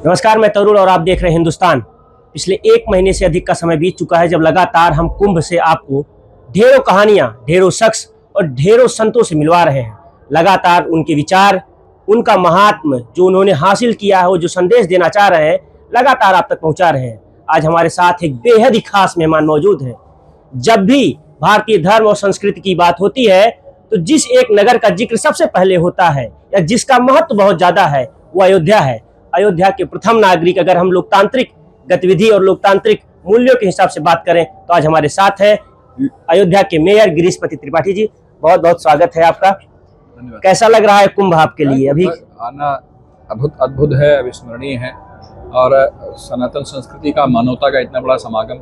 नमस्कार, मैं तरुण और आप देख रहे हैं हिंदुस्तान। पिछले एक महीने से अधिक का समय बीत चुका है जब लगातार हम कुंभ से आपको ढेरों कहानियां, ढेरों शख्स और ढेरों संतों से मिलवा रहे हैं। लगातार उनके विचार, उनका महात्म जो उन्होंने हासिल किया है, वो जो संदेश देना चाह रहे हैं, लगातार आप तक पहुंचा रहे हैं। आज हमारे साथ एक बेहद ही खास मेहमान मौजूद हैं। जब भी भारतीय धर्म और संस्कृति की बात होती है तो जिस एक नगर का जिक्र सबसे पहले होता है या जिसका महत्व बहुत ज्यादा है, वो अयोध्या है। अयोध्या के प्रथम नागरिक, अगर हम लोकतांत्रिक गतिविधि और लोकतांत्रिक मूल्यों के हिसाब से बात करें तो आज हमारे साथ है अयोध्या के मेयर गिरीशपति त्रिपाठी जी। बहुत बहुत स्वागत है आपका। धन्यवाद। कैसा लग रहा है कुंभ आपके लिए? अभी आना अद्भुत है, अविस्मरणीय है। और सनातन संस्कृति का, मानवता का इतना बड़ा समागम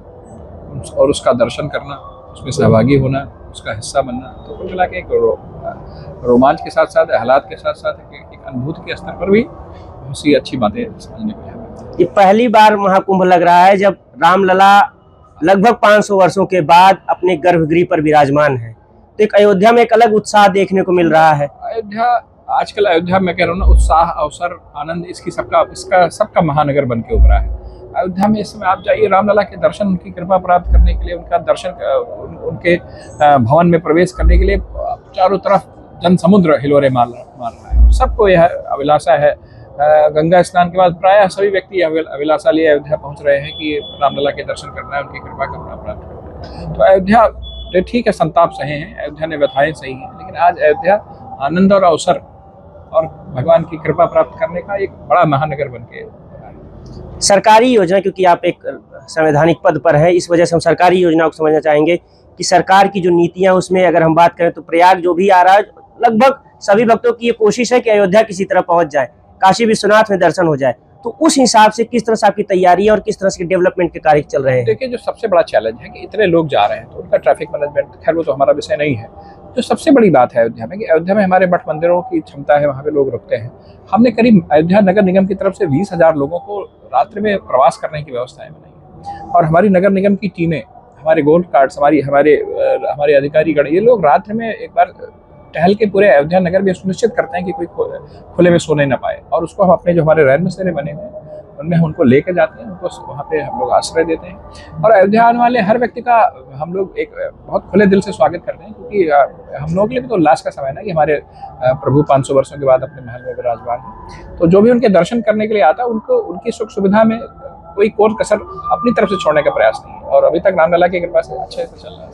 और उसका दर्शन करना, उसमें सहभागी होना, उसका हिस्सा बनना, तो कुल मिला के एक रोमांच के साथ साथ, आह्लाद के साथ साथ एक अनुभूति के स्तर पर भी बहुत सी अच्छी बातें समझने को मिली। ये पहली बार महाकुंभ लग रहा है जब रामलला लगभग 500 वर्षों के बाद अपने गर्भगृह पर विराजमान है, तो एक अयोध्या में एक अलग उत्साह देखने को मिल रहा है। आजकल अयोध्या में कह रहा हूँ ना, उत्साह, अवसर, आनंद, इसका सबका महानगर बन के उभरा है। अयोध्या में इस समय आप जाइए, रामलला के दर्शन, उनकी कृपा प्राप्त करने के लिए, उनका दर्शन, उनके भवन में प्रवेश करने के लिए चारों तरफ जन समुद्र हिलोरे मार रहा है। सबको यह अभिलाषा है। गंगा स्नान के बाद प्रायः सभी व्यक्ति अभिलाषा लिए अयोध्या पहुंच रहे हैं कि रामलला के दर्शन करना है, उनकी कृपा करना प्राप्त करना है। तो अयोध्या ठीक है, संताप सहे हैं, अयोध्या ने व्यथाएं सही हैं, लेकिन आज अयोध्या आनंद और अवसर और भगवान की कृपा प्राप्त करने का एक बड़ा महानगर बन के सरकारी योजना, क्योंकि आप एक संवैधानिक पद पर है, इस वजह से हम सरकारी योजनाओं को समझना चाहेंगे कि सरकार की जो नीतियां, उसमें अगर हम बात करें तो प्रयाग जो भी आ रहा है, लगभग सभी भक्तों की ये कोशिश है कि अयोध्या किसी तरह पहुंच जाए, काशी विश्वनाथ में दर्शन हो जाए। तो उस हिसाब से किस तरह से आपकी तैयारी और किस तरह से डेवलपमेंट के कार्य चल रहे हैं? देखिए, जो सबसे बड़ा चैलेंज है कि इतने लोग जा रहे हैं, तो उनका ट्रैफिक मैनेजमेंट, खैर वो तो हमारा विषय नहीं है। जो सबसे बड़ी बात है अयोध्या में कि अयोध्या में हमारे मठ मंदिरों की क्षमता है, वहाँ पे लोग रुकते हैं। हमने करीब अयोध्या नगर निगम की तरफ से 20,000 लोगों को रात्रि में प्रवास करने की व्यवस्थाएं बनाई है। और हमारी नगर निगम की टीमें, हमारे गोल्ड कार्ड्स, हमारे अधिकारीगण, ये लोग रात्रि में एक बार टहल के पूरे अयोध्या नगर में सुनिश्चित करते हैं कि कोई खुले में सोने न पाए। और उसको हम अपने जो हमारे रैन बसेरे बने हुए हैं उनमें हम उनको लेकर जाते हैं, उनको वहाँ पे हम लोग आश्रय देते हैं। और अयोध्या आने वाले हर व्यक्ति का हम लोग एक बहुत खुले दिल से स्वागत करते हैं, क्योंकि हम लोगों के लिए भी तो उल्लास का समय है ना कि हमारे प्रभु 500 वर्षों के बाद अपने महल में विराजमान है। तो जो भी उनके दर्शन करने के लिए आता है, उनको उनकी सुख सुविधा में कोई कोर कसर अपनी तरफ से छोड़ने का प्रयास नहीं है। और अभी तक रामलला की कृपा से अच्छे से चल रहा है।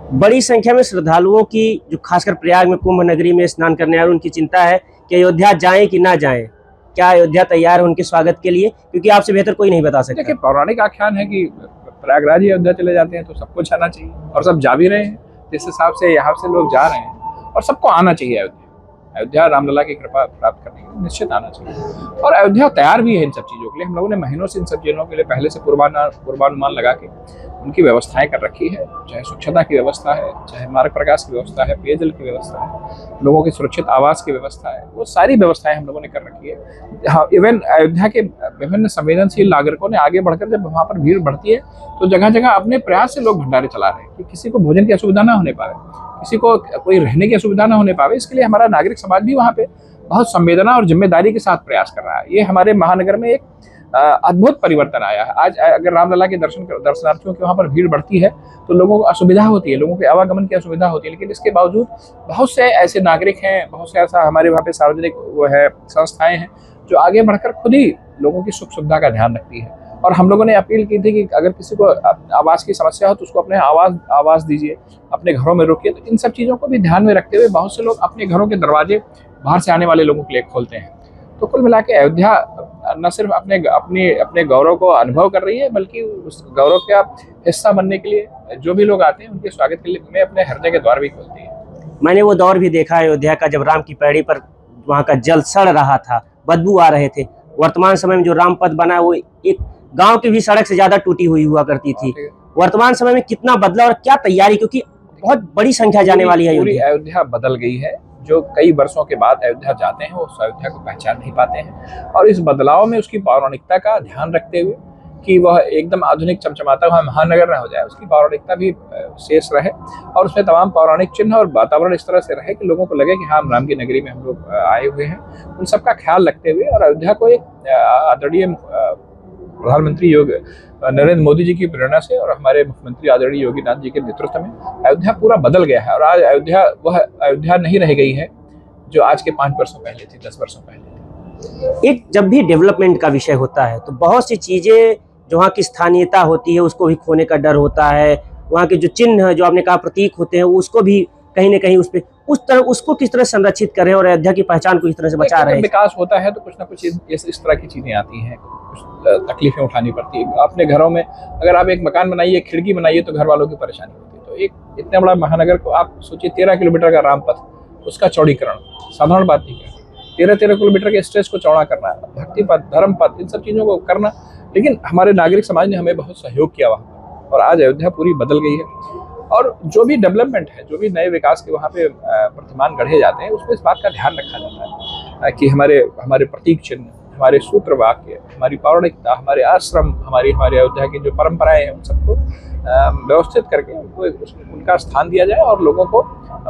बड़ी संख्या में श्रद्धालुओं की, जो खासकर प्रयाग में कुंभ नगरी में स्नान करने आ रहे, उनकी चिंता है कि अयोध्या जाएं कि ना जाएं। क्या अयोध्या तैयार है उनके स्वागत के लिए? क्योंकि आपसे बेहतर कोई नहीं बता सकता। देखिए, पौराणिक आख्यान है कि प्रयागराज ही अयोध्या चले जाते हैं, तो सबको जाना चाहिए और सब जा भी रहे हैं। जिस हिसाब से यहाँ से लोग जा रहे हैं, और सबको आना चाहिए अयोध्या रामलला की कृपा प्राप्त करने के लिए निश्चित आना चाहिए। और अयोध्या तैयार भी है इन सब चीज़ों के लिए। हम लोगों ने महीनों से इन सब चीज़ों के लिए पहले से पूर्वानुमान लगा के उनकी व्यवस्थाएं कर रखी है। चाहे स्वच्छता की व्यवस्था है, चाहे मार्ग प्रकाश की व्यवस्था है, पेयजल की व्यवस्था है, लोगों की सुरक्षित आवास की व्यवस्था है, वो सारी व्यवस्थाएं हम लोगों ने कर रखी है। हाँ, इवन अयोध्या के विभिन्न संवेदनशील नागरिकों ने आगे बढ़कर, जब वहाँ पर भीड़ बढ़ती है तो जगह जगह अपने प्रयास से लोग भंडारे चला रहे हैं कि किसी को भोजन की असुविधा ना होने पाए, किसी को कोई रहने की असुविधा ना होने पावे। इसके लिए हमारा नागरिक समाज भी वहाँ पे बहुत संवेदना और जिम्मेदारी के साथ प्रयास कर रहा है। ये हमारे महानगर में एक अद्भुत परिवर्तन आया है। आज अगर रामलला के दर्शनार्थियों की वहाँ पर भीड़ बढ़ती है तो लोगों को असुविधा होती है, लोगों के आवागमन की असुविधा होती है, लेकिन इसके बावजूद बहुत से ऐसे नागरिक हैं, बहुत से ऐसा हमारे वहाँ पे सार्वजनिक वो है संस्थाएं हैं जो आगे बढ़कर खुद ही लोगों की सुख सुविधा का ध्यान रखती है। और हम लोगों ने अपील की थी कि अगर किसी को आवास की समस्या हो तो उसको अपने आवास दीजिए, अपने घरों में रोकिए। तो इन सब चीज़ों को भी ध्यान में रखते हुए बहुत से लोग अपने घरों के दरवाजे बाहर से आने वाले लोगों के लिए खोलते हैं। तो कुल मिला के अयोध्या न सिर्फ अपने गौरव को अनुभव कर रही है, बल्कि उस गौरव का हिस्सा बनने के लिए जो भी लोग आते हैं उनके स्वागत के लिए मैं अपने हृदय के द्वार भी खोलती है। मैंने वो दौर भी देखा अयोध्या का, जब राम की पैड़ी पर वहाँ का जल सड़ रहा था, बदबू आ रहे थे। वर्तमान समय में जो रामपथ बना, वो एक गांव की भी सड़क से ज्यादा टूटी हुई हुआ करती थी। वर्तमान समय में कितना बदला और क्या तैयारी, क्योंकि बहुत बड़ी संख्या जाने वाली है। पूरी अयोध्या बदल गई है। जो कई वर्षों के बाद अयोध्या जाते हैं, वो उस अयोध्या को पहचान नहीं पाते हैं। और इस बदलाव में उसकी पौराणिकता का ध्यान रखते हुए कि वह एकदम आधुनिक चमचमाता हुआ महानगर न हो जाए, उसकी पौराणिकता भी शेष रहे और उसमें तमाम पौराणिक चिन्ह और वातावरण इस तरह से रहे कि लोगों को लगे कि हाँ, हम राम की नगरी में हम लोग आए हुए हैं। उन सबका ख्याल रखते हुए और अयोध्या को एक आदरणीय प्रधानमंत्री नरेंद्र मोदी जी की प्रेरणा से और हमारे मुख्यमंत्री आदरणीय योगी नाथ जी के नेतृत्व में अयोध्या पूरा बदल गया है। और आज अयोध्या वह अयोध्या नहीं रह गई है जो आज के 5 वर्षों पहले थी, 10 वर्षों पहले थी। एक जब भी डेवलपमेंट का विषय होता है तो बहुत सी चीज़ें जो वहाँ की स्थानीयता होती है उसको भी खोने का डर होता है। वहाँ के जो चिन्ह जो आपने कहा प्रतीक होते हैं उसको भी कहीं ना कहीं उसको किस तरह संरक्षित करें और अयोध्या की पहचान को इस तरह से बचा रहे हैं। विकास होता है तो कुछ ना कुछ इस तरह की चीजें आती हैं, कुछ तकलीफें उठानी पड़ती है। अपने घरों में अगर आप एक मकान बनाइए, खिड़की बनाइए तो घर वालों की परेशानी होती है। तो एक इतना बड़ा महानगर को आप सोचिए, 13 किलोमीटर का रामपथ, उसका चौड़ीकरण साधारण बात नहीं है। 13 किलोमीटर के स्ट्रेच को चौड़ा करना, भक्ति पथ, धर्म पथ, इन सब चीज़ों को करना। लेकिन हमारे नागरिक समाज ने हमें बहुत सहयोग किया वहाँ और आज अयोध्या पूरी बदल गई है। और जो भी डेवलपमेंट है, जो भी नए विकास के वहाँ पे प्रतिमान गढ़े जाते हैं उसमें इस बात का ध्यान रखा जाता है कि हमारे प्रतीक चिन्ह, हमारे सूत्र वाक्य, हमारी पौराणिकता, हमारे आश्रम, हमारी अयोध्या की जो परंपराएं हैं उन सबको व्यवस्थित करके उनका स्थान दिया जाए और लोगों को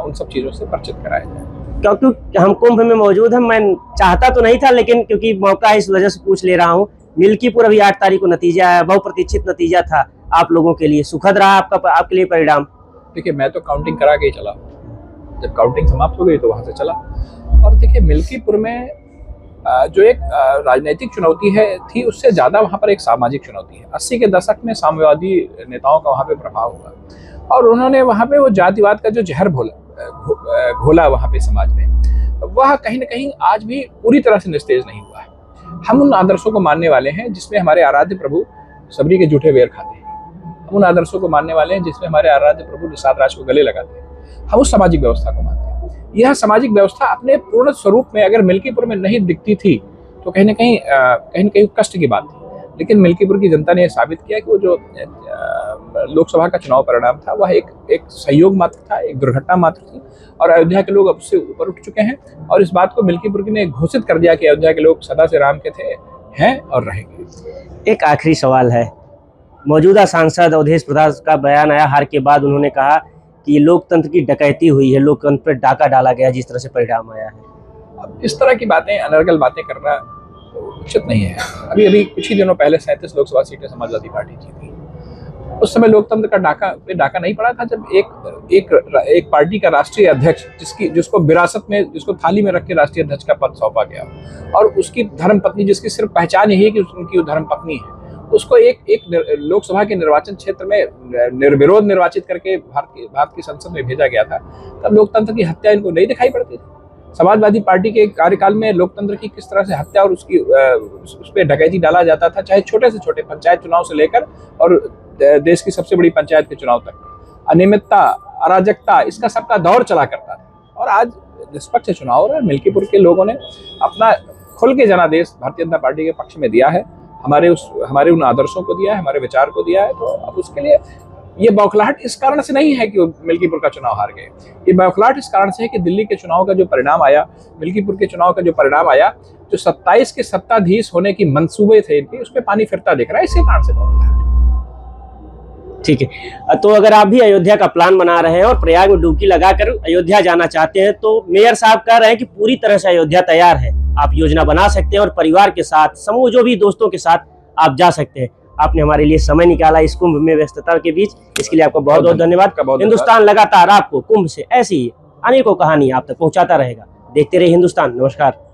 उन सब चीज़ों से परिचित कराया जाए। क्योंकि हम कुंभ में मौजूद हैं, मैं चाहता तो नहीं था लेकिन क्योंकि मौका इस वजह से पूछ ले रहा हूँ। मिल्कीपुर अभी 8 तारीख को नतीजा आया, बहुप्रतीक्षित नतीजा था आप लोगों के लिए, सुखद रहा आपके लिए परिणाम? देखिए, मैं तो काउंटिंग करा के ही चला, जब काउंटिंग समाप्त हो गई तो वहाँ से चला। और देखिए, मिल्कीपुर में जो एक राजनीतिक चुनौती थी उससे ज़्यादा वहाँ पर एक सामाजिक चुनौती है। 80 के दशक में साम्यवादी नेताओं का वहाँ पे प्रभाव हुआ और उन्होंने वहाँ पे वो जातिवाद का जो जहर घोला वहाँ पे समाज में, वह कहीं ना कहीं आज भी पूरी तरह से निस्तेज नहीं हुआ है। हम उन आदर्शों को मानने वाले हैं जिसमें हमारे आराध्य प्रभु सबरी के जूठे बेर खाते हैं। हम उन आदर्शों को मानने वाले हैं जिसमें हमारे आराध्य प्रभु निषाद राज को गले लगाते हैं। हम उस सामाजिक व्यवस्था को मानते हैं। यह सामाजिक व्यवस्था अपने पूर्ण स्वरूप में अगर मिल्कीपुर में नहीं दिखती थी तो कहीं न कहीं कष्ट की बात थी। लेकिन मिल्कीपुर की जनता ने यह साबित किया कि वो जो लोकसभा का चुनाव परिणाम था वह एक संयोग मात्र था, एक दुर्घटना मात्र थी और अयोध्या के लोग अब उससे ऊपर उठ चुके हैं। और इस बात को मिल्कीपुर ने घोषित कर दिया कि अयोध्या के लोग सदा से राम के थे, हैं और रहेंगे। एक आखिरी सवाल है, मौजूदा सांसद अवधेश प्रसाद का बयान आया हार के बाद, उन्होंने कहा कि ये लोकतंत्र की डकैती हुई है, लोकतंत्र पर डाका डाला गया जिस तरह से परिणाम आया है। अब इस तरह की बातें, अनर्गल बातें करना उचित नहीं है। अभी कुछ ही दिनों पहले 37 लोकसभा सीटें समाजवादी पार्टी जीती। उस समय लोकतंत्र का डाका नहीं पड़ा था जब एक पार्टी का राष्ट्रीय अध्यक्ष जिसको विरासत में, जिसको थाली में रख के राष्ट्रीय अध्यक्ष का पद सौंपा गया और उसकी धर्मपत्नी, जिसकी सिर्फ पहचान यही है कि उनकी धर्म पत्नी है, उसको एक लोकसभा के निर्वाचन क्षेत्र में निर्विरोध निर्वाचित करके भारत की संसद में भेजा गया था। तब लोकतंत्र की हत्या इनको नहीं दिखाई पड़ती थी। समाजवादी पार्टी के कार्यकाल में लोकतंत्र की किस तरह से हत्या और उस पर डकैती डाला जाता था, चाहे छोटे से छोटे पंचायत चुनाव से लेकर और देश की सबसे बड़ी पंचायत के चुनाव तक। अनियमितता, अराजकता, इसका सबका दौर चला करता था। और आज निष्पक्ष चुनाव हो रहा है। मिल्कीपुर के लोगों ने अपना खुल के जनादेश भारतीय जनता पार्टी के पक्ष में दिया है, हमारे उन आदर्शों को दिया है, हमारे विचार को दिया है। तो अब उसके लिए ये बौखलाहट इस कारण से नहीं है कि मिल्कीपुर का चुनाव हार गए। ये बौखलाहट इस कारण से है कि दिल्ली के चुनाव का जो परिणाम आया, मिल्कीपुर के चुनाव का जो परिणाम आया, जो 27 के सत्ताधीश होने की मंसूबे थे इनके, उसमें पानी फिरता दिख रहा है। इसी कारण से बौखलाहट। ठीक है, तो अगर आप भी अयोध्या का प्लान बना रहे हैं और प्रयाग में डुबकी लगाकर अयोध्या जाना चाहते हैं तो मेयर साहब कह रहे हैं कि पूरी तरह से अयोध्या तैयार है। आप योजना बना सकते हैं और परिवार के साथ, समूह जो भी दोस्तों के साथ आप जा सकते हैं। आपने हमारे लिए समय निकाला इस कुंभ में व्यस्तता के बीच, इसके लिए आपका बहुत बहुत धन्यवाद। हिंदुस्तान लगातार आपको कुंभ से ऐसी अनेकों कहानी आप तक पहुंचाता रहेगा। देखते रहिए हिंदुस्तान। नमस्कार।